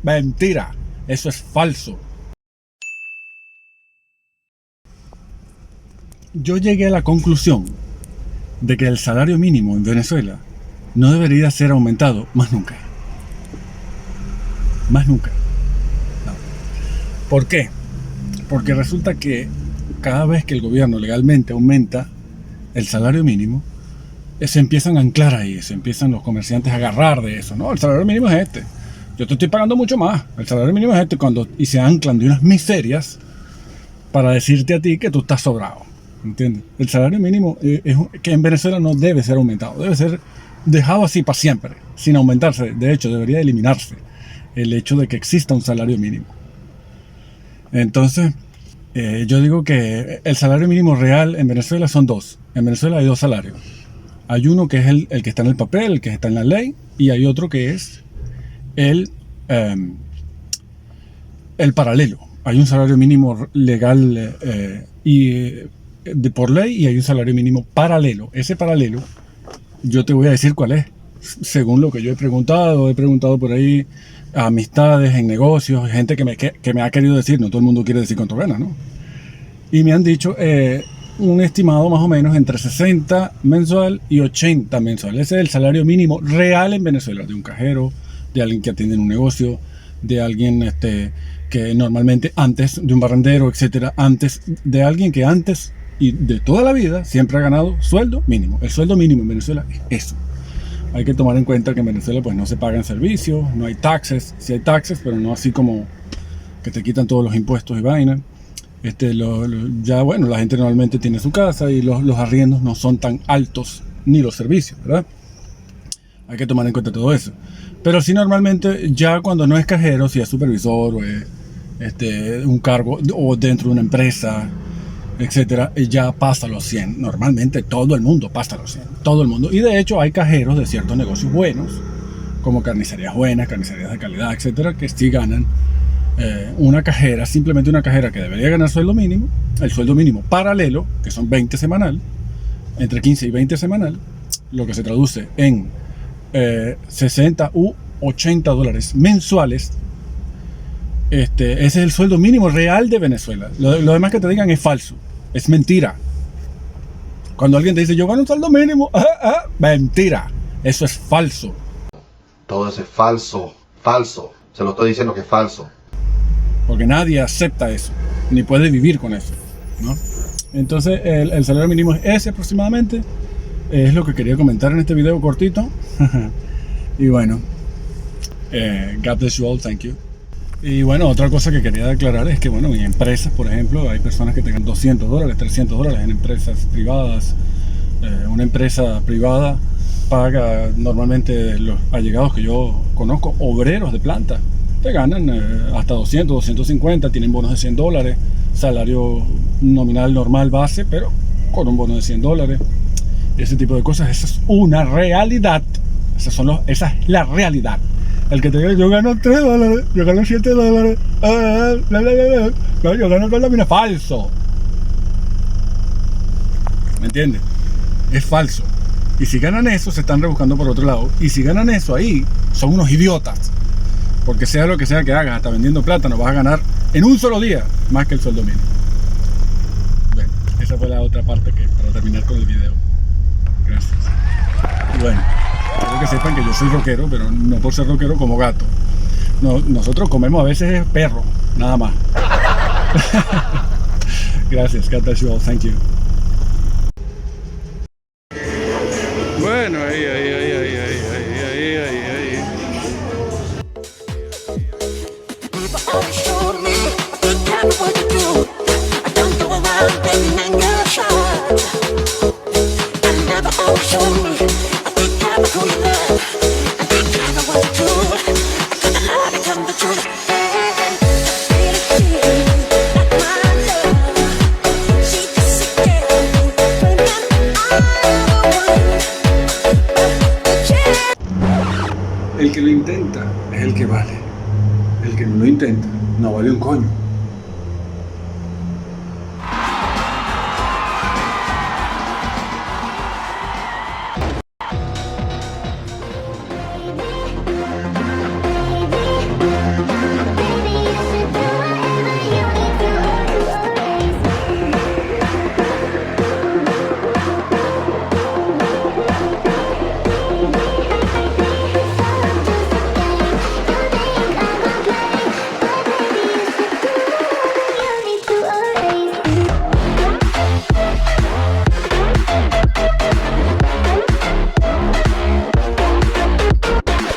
Mentira, eso es falso. Yo llegué a la conclusión de que el salario mínimo en Venezuela no debería ser aumentado más nunca. Más nunca. No. ¿Por qué? Porque resulta que cada vez que el gobierno legalmente aumenta el salario mínimo, se empiezan a anclar ahí, se empiezan los comerciantes a agarrar de eso. No, el salario mínimo es este. Yo te estoy pagando mucho más. El salario mínimo es este. Y se anclan de unas miserias para decirte a ti que tú estás sobrado. ¿Entiendes? El salario mínimo que en Venezuela no debe ser aumentado. Debe ser dejado así para siempre, sin aumentarse. De hecho, debería eliminarse el hecho de que exista un salario mínimo. Entonces, yo digo que el salario mínimo real en Venezuela son dos. En Venezuela hay dos salarios. Hay uno que es el que está en el papel, el que está en la ley, y hay otro que es el paralelo. Hay un salario mínimo legal por ley, y hay un salario mínimo paralelo. Ese paralelo, yo te voy a decir cuál es. Según lo que yo he preguntado por ahí a amistades en negocios, gente que me ha querido decir, no todo el mundo quiere decir cuánto gana, ¿no? Y me han dicho un estimado más o menos entre 60 mensual y 80 mensual. Ese es el salario mínimo real en Venezuela, de un cajero, de alguien que atiende en un negocio, de alguien que normalmente antes, de un barrendero, etcétera, antes de alguien que antes y de toda la vida siempre ha ganado sueldo mínimo. El sueldo mínimo en Venezuela es eso. Hay que tomar en cuenta que en Venezuela pues no se pagan servicios, no hay taxes, sí hay taxes, pero no así como que te quitan todos los impuestos y vaina. Ya bueno, la gente normalmente tiene su casa y los arriendos no son tan altos, ni los servicios, ¿verdad? Hay que tomar en cuenta todo eso. Pero sí, normalmente ya cuando no es cajero, si es supervisor o es un cargo o dentro de una empresa, etcétera, ya pasa los 100. Normalmente todo el mundo pasa los 100. Todo el mundo. Y de hecho hay cajeros de ciertos negocios buenos, como carnicerías buenas, carnicerías de calidad, etcétera, que sí ganan una cajera, simplemente una cajera que debería ganar sueldo mínimo, el sueldo mínimo paralelo, que son 20 semanal, entre 15 y 20 semanal, lo que se traduce en 60 u 80 dólares mensuales. Ese es el sueldo mínimo real de Venezuela. Lo demás que te digan es falso, es mentira. Cuando alguien te dice yo gano un sueldo mínimo, mentira, eso es falso. Todo eso es falso, falso. Se lo estoy diciendo que es falso. Porque nadie acepta eso, ni puede vivir con eso, ¿no? Entonces el salario mínimo es ese aproximadamente. Es lo que quería comentar en este video cortito. Y bueno, God bless you all, thank you. Y bueno, otra cosa que quería declarar es que bueno, en empresas, por ejemplo, hay personas que tengan 200 dólares, 300 dólares en empresas privadas. Una empresa privada paga normalmente los allegados que yo conozco, obreros de planta, te ganan hasta 200, 250, tienen bonos de 100 dólares, salario nominal normal base, pero con un bono de 100 dólares. Ese tipo de cosas, esa es una realidad. Esa es la realidad. El que te diga, yo gano 3 dólares, yo gano 7 dólares, no, yo gano con la mina, falso. ¿Me entiendes? Es falso. Y si ganan eso, se están rebuscando por otro lado. Y si ganan eso ahí, son unos idiotas. Porque sea lo que sea que hagas, hasta vendiendo plátano, vas a ganar en un solo día más que el sueldo mínimo. Bueno, esa fue la otra parte para terminar con el video. Gracias. Y bueno, quiero que sepan que yo soy rockero, pero no por ser rockero como gato. Nosotros comemos a veces perro, nada más. Gracias, God bless you all, thank you. Bueno, ahí. El que lo intenta es el que vale. El que no lo intenta no vale un coño.